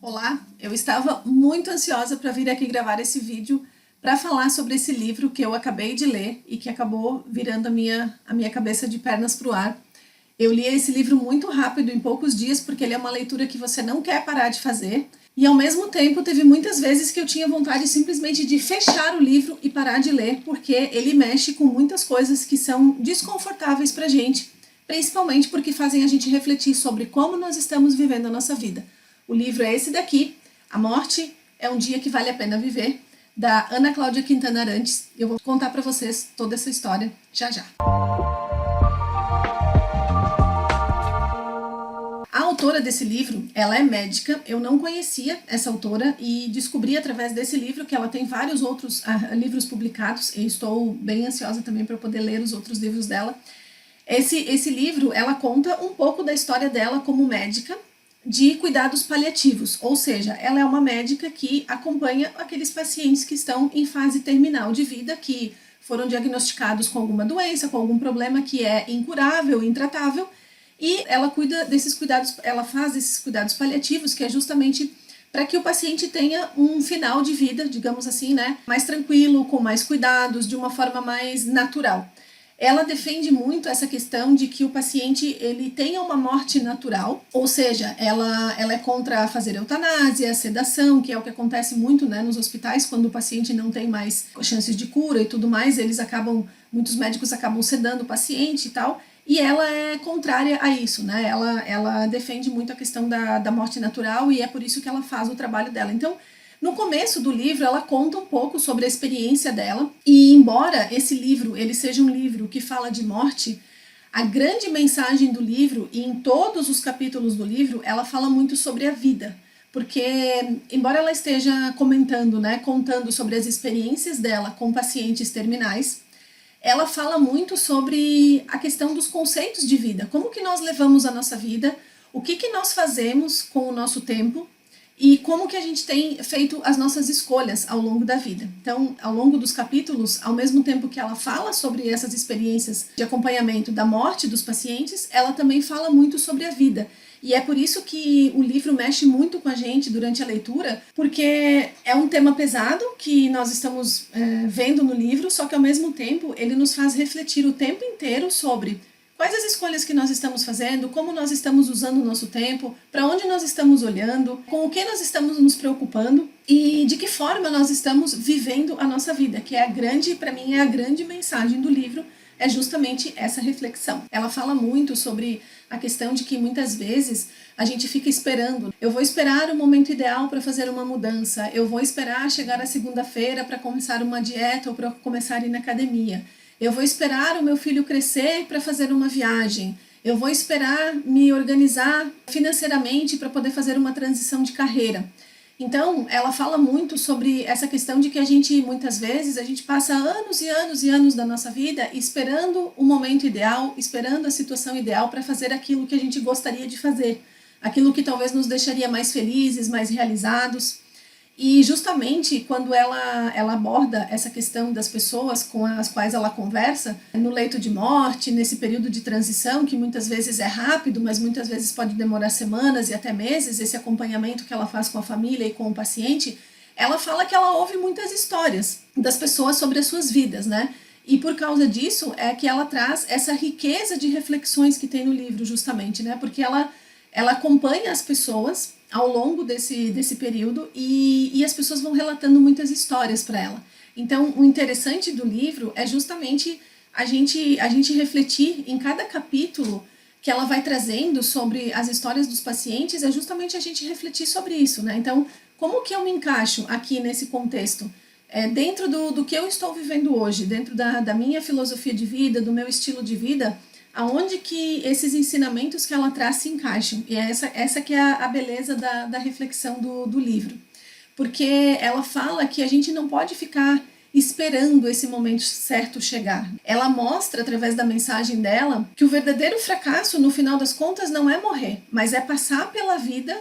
Olá, eu estava muito ansiosa para vir aqui gravar esse vídeo para falar sobre esse livro que eu acabei de ler e que acabou virando a minha cabeça de pernas para o ar. Eu li esse livro muito rápido, em poucos dias, porque ele é uma leitura que você não quer parar de fazer. E ao mesmo tempo teve muitas vezes que eu tinha vontade simplesmente de fechar o livro e parar de ler, porque ele mexe com muitas coisas que são desconfortáveis pra gente, principalmente porque fazem a gente refletir sobre como nós estamos vivendo a nossa vida. O livro é esse daqui, A Morte é um Dia que Vale a Pena Viver, da Ana Cláudia Quintana Arantes. Eu vou contar pra vocês toda essa história já já. A autora desse livro, ela é médica, eu não conhecia essa autora e descobri através desse livro que ela tem vários outros livros publicados e estou bem ansiosa também para poder ler os outros livros dela. Esse livro, ela conta um pouco da história dela como médica de cuidados paliativos, ou seja, ela é uma médica que acompanha aqueles pacientes que estão em fase terminal de vida, que foram diagnosticados com alguma doença, com algum problema que é incurável, intratável, e ela cuida desses cuidados, ela faz esses cuidados paliativos, que é justamente para que o paciente tenha um final de vida, digamos assim, né, mais tranquilo, com mais cuidados, de uma forma mais natural. Ela defende muito essa questão de que o paciente ele tenha uma morte natural, ou seja, ela é contra fazer eutanásia, sedação, que é o que acontece muito, né, nos hospitais, quando o paciente não tem mais chances de cura e tudo mais, muitos médicos acabam sedando o paciente e tal, e ela é contrária a isso, né, ela defende muito a questão da morte natural e é por isso que ela faz o trabalho dela. Então, no começo do livro, ela conta um pouco sobre a experiência dela, e embora esse livro ele seja um livro que fala de morte, a grande mensagem do livro, e em todos os capítulos do livro, ela fala muito sobre a vida. Porque, embora ela esteja comentando, né, contando sobre as experiências dela com pacientes terminais, ela fala muito sobre a questão dos conceitos de vida, como que nós levamos a nossa vida, o que nós fazemos com o nosso tempo, e como que a gente tem feito as nossas escolhas ao longo da vida. Então, ao longo dos capítulos, ao mesmo tempo que ela fala sobre essas experiências de acompanhamento da morte dos pacientes, ela também fala muito sobre a vida. E é por isso que o livro mexe muito com a gente durante a leitura, porque é um tema pesado que nós estamos vendo no livro, só que ao mesmo tempo ele nos faz refletir o tempo inteiro sobre quais as escolhas que nós estamos fazendo, como nós estamos usando o nosso tempo, para onde nós estamos olhando, com o que nós estamos nos preocupando e de que forma nós estamos vivendo a nossa vida, que é para mim é a grande mensagem do livro, é justamente essa reflexão. Ela fala muito sobre a questão de que muitas vezes a gente fica esperando. Eu vou esperar o momento ideal para fazer uma mudança, eu vou esperar chegar a segunda-feira para começar uma dieta ou para começar a ir na academia. Eu vou esperar o meu filho crescer para fazer uma viagem. Eu vou esperar me organizar financeiramente para poder fazer uma transição de carreira. Então, ela fala muito sobre essa questão de que muitas vezes, a gente passa anos e anos e anos da nossa vida esperando o momento ideal, esperando a situação ideal para fazer aquilo que a gente gostaria de fazer, aquilo que talvez nos deixaria mais felizes, mais realizados. E justamente quando ela aborda essa questão das pessoas com as quais ela conversa, no leito de morte, nesse período de transição, que muitas vezes é rápido, mas muitas vezes pode demorar semanas e até meses, esse acompanhamento que ela faz com a família e com o paciente, ela fala que ela ouve muitas histórias das pessoas sobre as suas vidas, né? E por causa disso é que ela traz essa riqueza de reflexões que tem no livro, justamente, né? Porque ela acompanha as pessoas ao longo desse período e as pessoas vão relatando muitas histórias para ela. Então, o interessante do livro é justamente a gente refletir em cada capítulo que ela vai trazendo sobre as histórias dos pacientes, é justamente a gente refletir sobre isso, né? Então, como que eu me encaixo aqui nesse contexto? Dentro do que eu estou vivendo hoje, dentro da minha filosofia de vida, do meu estilo de vida, aonde que esses ensinamentos que ela traz se encaixam. E é essa que é a beleza da reflexão do livro. Porque ela fala que a gente não pode ficar esperando esse momento certo chegar. Ela mostra, através da mensagem dela, que o verdadeiro fracasso, no final das contas, não é morrer, mas é passar pela vida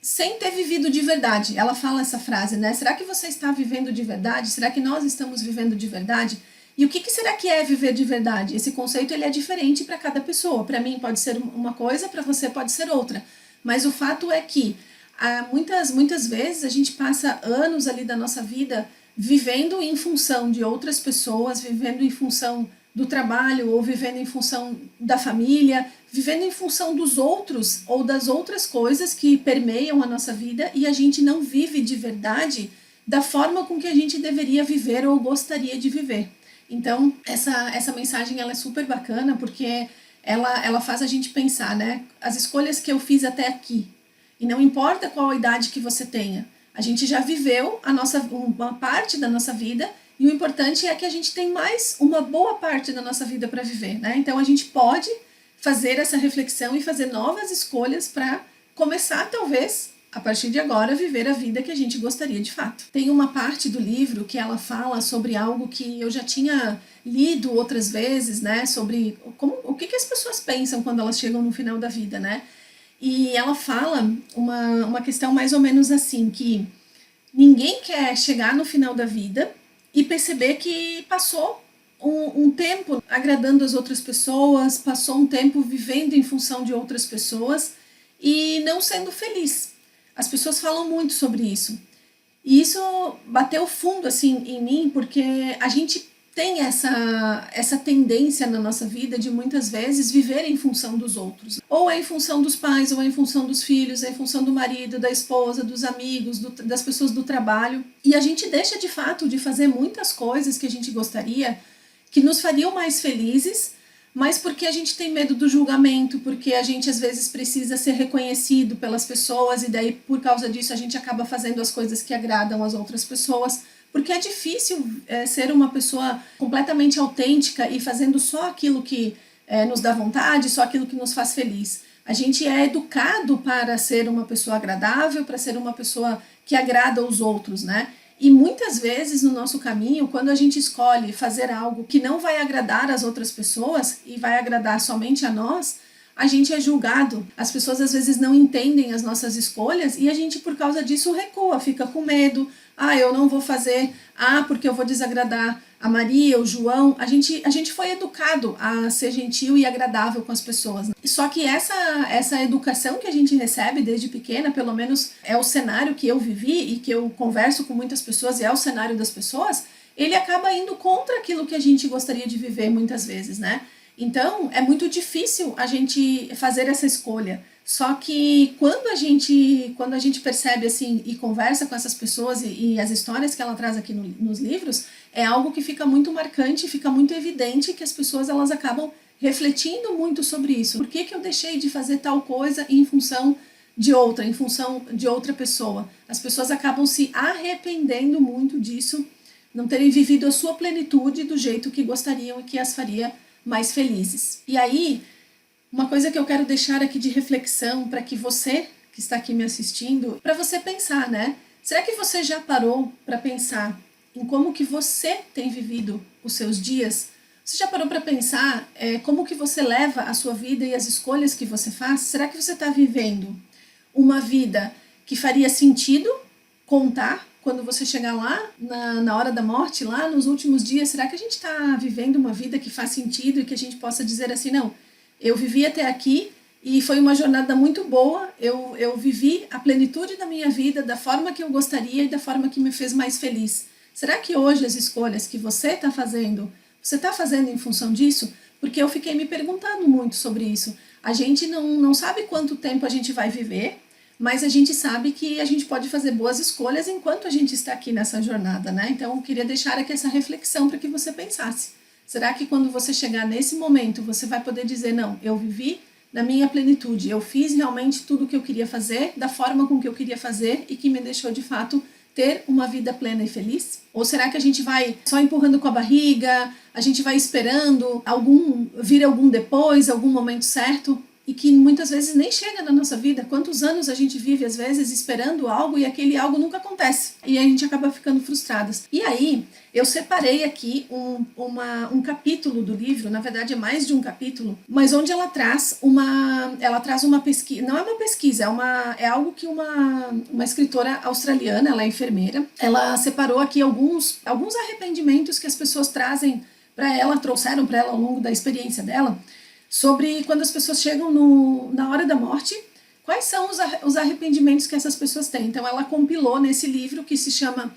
sem ter vivido de verdade. Ela fala essa frase, né? Será que você está vivendo de verdade? Será que nós estamos vivendo de verdade? E o que será que é viver de verdade? Esse conceito ele é diferente para cada pessoa. Para mim pode ser uma coisa, para você pode ser outra. Mas o fato é que Muitas vezes a gente passa anos ali da nossa vida vivendo em função de outras pessoas, vivendo em função do trabalho, ou vivendo em função da família, vivendo em função dos outros ou das outras coisas que permeiam a nossa vida, e a gente não vive de verdade da forma com que a gente deveria viver ou gostaria de viver. Então, essa mensagem ela é super bacana, porque ela faz a gente pensar, né? As escolhas que eu fiz até aqui, e não importa qual a idade que você tenha, a gente já viveu uma parte da nossa vida, e o importante é que a gente tem mais uma boa parte da nossa vida para viver, né? Então a gente pode fazer essa reflexão e fazer novas escolhas para começar, talvez, a partir de agora, viver a vida que a gente gostaria de fato. Tem uma parte do livro que ela fala sobre algo que eu já tinha lido outras vezes, né? Sobre o que as pessoas pensam quando elas chegam no final da vida, né? E ela fala uma questão mais ou menos assim, que ninguém quer chegar no final da vida e perceber que passou um tempo agradando as outras pessoas, passou um tempo vivendo em função de outras pessoas e não sendo feliz. As pessoas falam muito sobre isso. E isso bateu fundo assim em mim, porque a gente tem essa tendência na nossa vida de muitas vezes viver em função dos outros. Ou é em função dos pais, ou é em função dos filhos, é em função do marido, da esposa, dos amigos, das pessoas do trabalho. E a gente deixa de fato de fazer muitas coisas que a gente gostaria, que nos fariam mais felizes, mas porque a gente tem medo do julgamento, porque a gente às vezes precisa ser reconhecido pelas pessoas, e daí por causa disso a gente acaba fazendo as coisas que agradam as outras pessoas. Porque é difícil ser uma pessoa completamente autêntica e fazendo só aquilo que nos dá vontade, só aquilo que nos faz feliz. A gente é educado para ser uma pessoa agradável, para ser uma pessoa que agrada aos outros, né? E muitas vezes no nosso caminho, quando a gente escolhe fazer algo que não vai agradar as outras pessoas e vai agradar somente a nós, a gente é julgado. As pessoas às vezes não entendem as nossas escolhas e a gente por causa disso recua, fica com medo. Eu não vou fazer, porque eu vou desagradar a Maria, o João. A gente foi educado a ser gentil e agradável com as pessoas. Só que essa educação que a gente recebe desde pequena, pelo menos é o cenário que eu vivi e que eu converso com muitas pessoas, e é o cenário das pessoas, ele acaba indo contra aquilo que a gente gostaria de viver muitas vezes, né? Então, é muito difícil a gente fazer essa escolha. Só que quando a gente percebe assim e conversa com essas pessoas e as histórias que ela traz aqui nos livros, é algo que fica muito marcante, fica muito evidente que as pessoas elas acabam refletindo muito sobre isso. Por que eu deixei de fazer tal coisa em função de outra pessoa? As pessoas acabam se arrependendo muito disso, não terem vivido a sua plenitude do jeito que gostariam e que as faria mais felizes. E aí, uma coisa que eu quero deixar aqui de reflexão para que você que está aqui me assistindo, para você pensar, né? Será que você já parou para pensar em como que você tem vivido os seus dias? Você já parou para pensar como que você leva a sua vida e as escolhas que você faz? Será que você está vivendo uma vida que faria sentido contar quando você chegar lá, na hora da morte, lá nos últimos dias? Será que a gente está vivendo uma vida que faz sentido e que a gente possa dizer assim, não, eu vivi até aqui e foi uma jornada muito boa, eu vivi a plenitude da minha vida da forma que eu gostaria e da forma que me fez mais feliz. Será que hoje as escolhas que você está fazendo em função disso? Porque eu fiquei me perguntando muito sobre isso. A gente não sabe quanto tempo a gente vai viver, mas a gente sabe que a gente pode fazer boas escolhas enquanto a gente está aqui nessa jornada, né? Então eu queria deixar aqui essa reflexão para que você pensasse. Será que quando você chegar nesse momento, você vai poder dizer, não, eu vivi na minha plenitude, eu fiz realmente tudo o que eu queria fazer, da forma com que eu queria fazer e que me deixou de fato ter uma vida plena e feliz? Ou será que a gente vai só empurrando com a barriga, a gente vai esperando vir algum depois, algum momento certo, e que muitas vezes nem chega na nossa vida? Quantos anos a gente vive às vezes esperando algo e aquele algo nunca acontece, e a gente acaba ficando frustradas. E aí eu separei aqui um capítulo do livro, na verdade é mais de um capítulo, mas onde ela traz uma pesquisa, não é uma pesquisa, é algo que uma escritora australiana, ela é enfermeira, ela separou aqui alguns arrependimentos que as pessoas trouxeram para ela ao longo da experiência dela, sobre quando as pessoas chegam na hora da morte, quais são os arrependimentos que essas pessoas têm. Então ela compilou nesse livro que se chama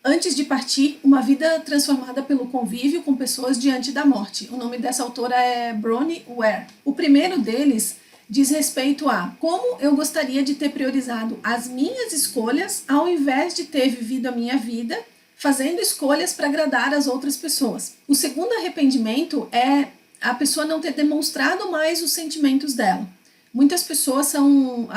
Antes de Partir, uma vida transformada pelo convívio com pessoas diante da morte. O nome dessa autora é Bronnie Ware. O primeiro deles diz respeito a como eu gostaria de ter priorizado as minhas escolhas ao invés de ter vivido a minha vida fazendo escolhas para agradar as outras pessoas. O segundo arrependimento é a pessoa não ter demonstrado mais os sentimentos dela. Muitas pessoas são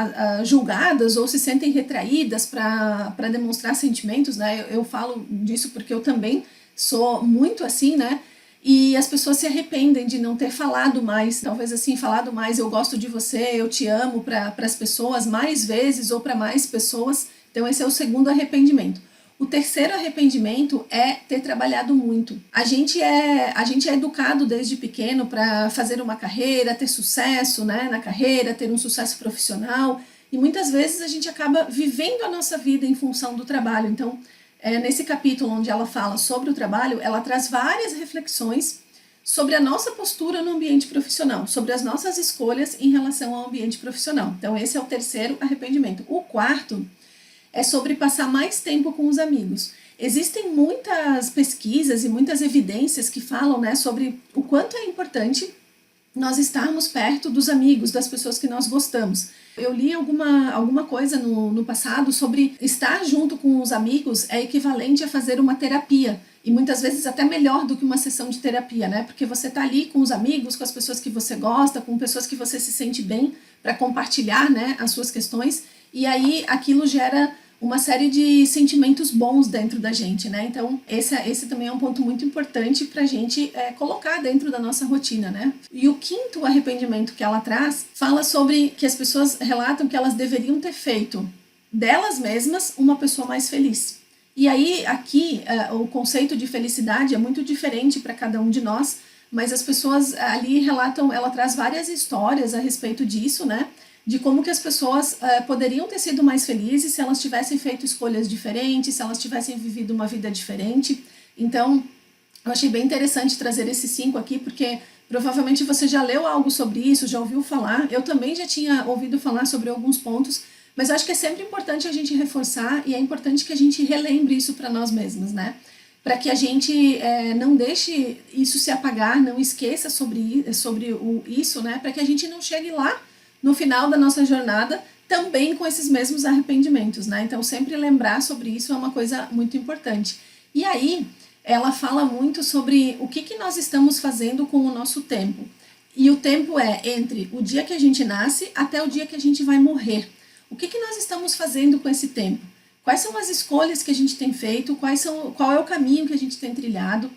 julgadas ou se sentem retraídas para demonstrar sentimentos, né? Eu falo disso porque eu também sou muito assim, né? E as pessoas se arrependem de não ter falado mais, talvez assim, falado mais, eu gosto de você, eu te amo para as pessoas mais vezes ou para mais pessoas. Então esse é o segundo arrependimento. O terceiro arrependimento é ter trabalhado muito. A gente é educado desde pequeno para fazer uma carreira, ter sucesso, né, na carreira, ter um sucesso profissional, e muitas vezes a gente acaba vivendo a nossa vida em função do trabalho. Então, nesse capítulo onde ela fala sobre o trabalho, ela traz várias reflexões sobre a nossa postura no ambiente profissional, sobre as nossas escolhas em relação ao ambiente profissional. Então, esse é o terceiro arrependimento. O quarto é sobre passar mais tempo com os amigos. Existem muitas pesquisas e muitas evidências que falam, né, sobre o quanto é importante nós estarmos perto dos amigos, das pessoas que nós gostamos. Eu li alguma coisa no passado sobre estar junto com os amigos é equivalente a fazer uma terapia. E muitas vezes até melhor do que uma sessão de terapia, né? Porque você está ali com os amigos, com as pessoas que você gosta, com pessoas que você se sente bem para compartilhar, né, as suas questões. E aí aquilo gera uma série de sentimentos bons dentro da gente, né? Então, esse também é um ponto muito importante para a gente colocar dentro da nossa rotina, né? E o quinto arrependimento que ela traz fala sobre que as pessoas relatam que elas deveriam ter feito delas mesmas uma pessoa mais feliz. E aí, aqui, o conceito de felicidade é muito diferente para cada um de nós, mas as pessoas ali relatam, ela traz várias histórias a respeito disso, né? De como que as pessoas poderiam ter sido mais felizes se elas tivessem feito escolhas diferentes, se elas tivessem vivido uma vida diferente. Então, eu achei bem interessante trazer esses 5 aqui, porque provavelmente você já leu algo sobre isso, já ouviu falar. Eu também já tinha ouvido falar sobre alguns pontos, mas acho que é sempre importante a gente reforçar e é importante que a gente relembre isso para nós mesmos, né? Para que a gente não deixe isso se apagar, não esqueça sobre isso, né? Para que a gente não chegue lá no final da nossa jornada, também com esses mesmos arrependimentos, né? Então, sempre lembrar sobre isso é uma coisa muito importante. E aí, ela fala muito sobre o que nós estamos fazendo com o nosso tempo. E o tempo é entre o dia que a gente nasce até o dia que a gente vai morrer. O que nós estamos fazendo com esse tempo? Quais são as escolhas que a gente tem feito? Qual é o caminho que a gente tem trilhado?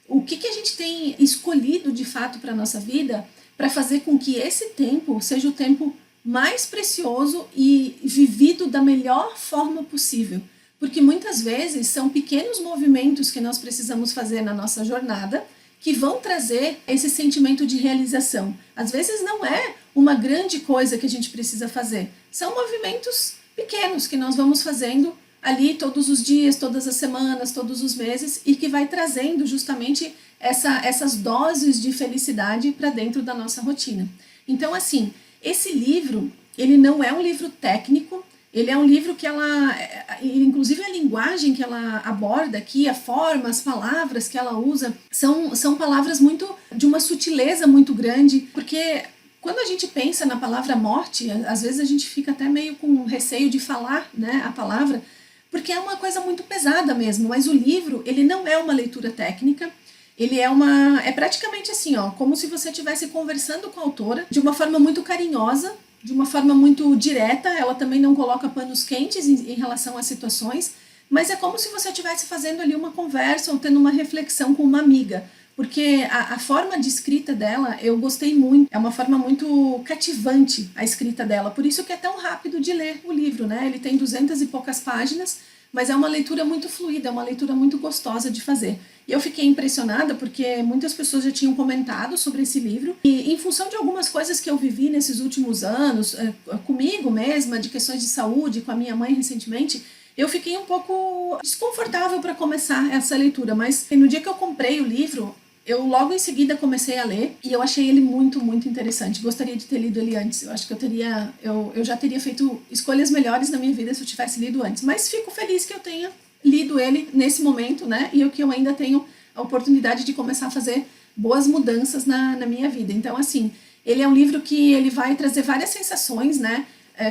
O que a gente tem escolhido de fato para a nossa vida para fazer com que esse tempo seja o tempo mais precioso e vivido da melhor forma possível. Porque muitas vezes são pequenos movimentos que nós precisamos fazer na nossa jornada que vão trazer esse sentimento de realização. Às vezes não é uma grande coisa que a gente precisa fazer, são movimentos pequenos que nós vamos fazendo ali todos os dias, todas as semanas, todos os meses e que vai trazendo justamente essas doses de felicidade para dentro da nossa rotina. Então, assim, esse livro, ele não é um livro técnico, ele é um livro que ela, inclusive a linguagem que ela aborda aqui, a forma, as palavras que ela usa, são palavras muito de uma sutileza muito grande, porque quando a gente pensa na palavra morte, às vezes a gente fica até meio com receio de falar, né, a palavra, porque é uma coisa muito pesada mesmo, mas o livro, ele não é uma leitura técnica, ele é praticamente assim, ó, como se você estivesse conversando com a autora de uma forma muito carinhosa, de uma forma muito direta. Ela também não coloca panos quentes em relação às situações, mas é como se você estivesse fazendo ali uma conversa ou tendo uma reflexão com uma amiga, porque a forma de escrita dela eu gostei muito, é uma forma muito cativante a escrita dela, por isso que é tão rápido de ler o livro, né? Ele tem 200 e poucas páginas, mas é uma leitura muito fluida, é uma leitura muito gostosa de fazer. E eu fiquei impressionada porque muitas pessoas já tinham comentado sobre esse livro e em função de algumas coisas que eu vivi nesses últimos anos, comigo mesma, de questões de saúde, com a minha mãe recentemente, eu fiquei um pouco desconfortável para começar essa leitura, mas no dia que eu comprei o livro, eu logo em seguida comecei a ler e eu achei ele muito, muito interessante. Gostaria de ter lido ele antes. Eu acho que eu já teria feito escolhas melhores na minha vida se eu tivesse lido antes. Mas fico feliz que eu tenha lido ele nesse momento, né? E que eu ainda tenho a oportunidade de começar a fazer boas mudanças na minha vida. Então, assim, ele é um livro que ele vai trazer várias sensações, né?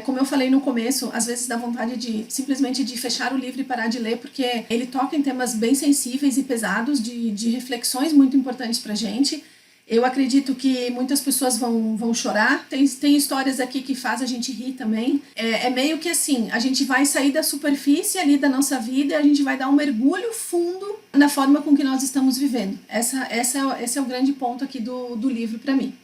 Como eu falei no começo, às vezes dá vontade de simplesmente de fechar o livro e parar de ler, porque ele toca em temas bem sensíveis e pesados, de reflexões muito importantes pra gente. Eu acredito que muitas pessoas vão chorar. Tem histórias aqui que faz a gente rir também. É meio que assim, a gente vai sair da superfície ali da nossa vida e a gente vai dar um mergulho fundo na forma com que nós estamos vivendo. Esse é o grande ponto aqui do livro para mim.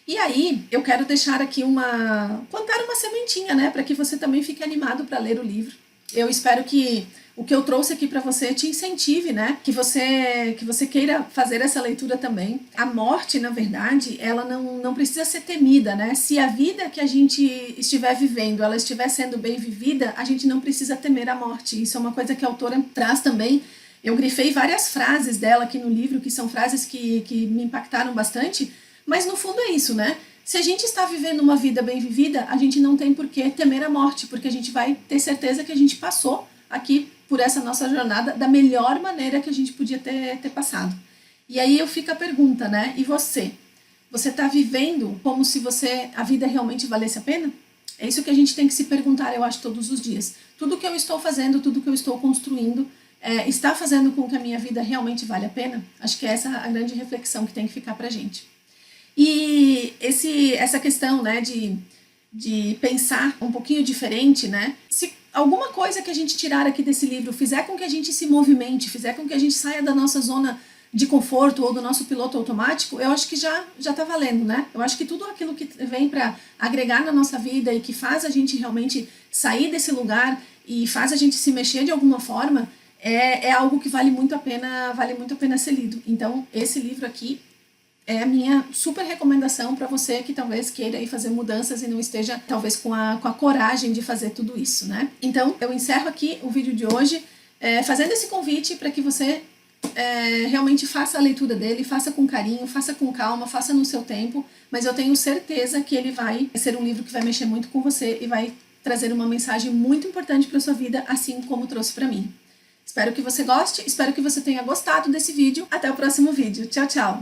E aí, eu quero deixar aqui plantar uma sementinha, né, para que você também fique animado para ler o livro. Eu espero que o que eu trouxe aqui para você te incentive, né, que você queira fazer essa leitura também. A morte, na verdade, ela não precisa ser temida, né? Se a vida que a gente estiver vivendo, ela estiver sendo bem vivida, a gente não precisa temer a morte. Isso é uma coisa que a autora traz também. Eu grifei várias frases dela aqui no livro, que são frases que me impactaram bastante. Mas no fundo é isso, né? Se a gente está vivendo uma vida bem vivida, a gente não tem por que temer a morte, porque a gente vai ter certeza que a gente passou aqui por essa nossa jornada da melhor maneira que a gente podia ter passado. E aí fica a pergunta, né? E você? Você está vivendo como se a vida realmente valesse a pena? É isso que a gente tem que se perguntar, eu acho, todos os dias. Tudo que eu estou fazendo, tudo que eu estou construindo, está fazendo com que a minha vida realmente vale a pena? Acho que essa é a grande reflexão que tem que ficar pra gente. E essa questão, né, de pensar um pouquinho diferente, né? Se alguma coisa que a gente tirar aqui desse livro fizer com que a gente se movimente, fizer com que a gente saia da nossa zona de conforto ou do nosso piloto automático, eu acho que já tá valendo, né? Eu acho que tudo aquilo que vem para agregar na nossa vida e que faz a gente realmente sair desse lugar e faz a gente se mexer de alguma forma, é algo que vale muito a pena ser lido. Então, esse livro aqui é a minha super recomendação para você que talvez queira aí fazer mudanças e não esteja talvez com a coragem de fazer tudo isso, né? Então eu encerro aqui o vídeo de hoje fazendo esse convite para que você realmente faça a leitura dele, faça com carinho, faça com calma, faça no seu tempo, mas eu tenho certeza que ele vai ser um livro que vai mexer muito com você e vai trazer uma mensagem muito importante para sua vida, assim como trouxe para mim. Espero que você goste, espero que você tenha gostado desse vídeo. Até o próximo vídeo. Tchau, tchau!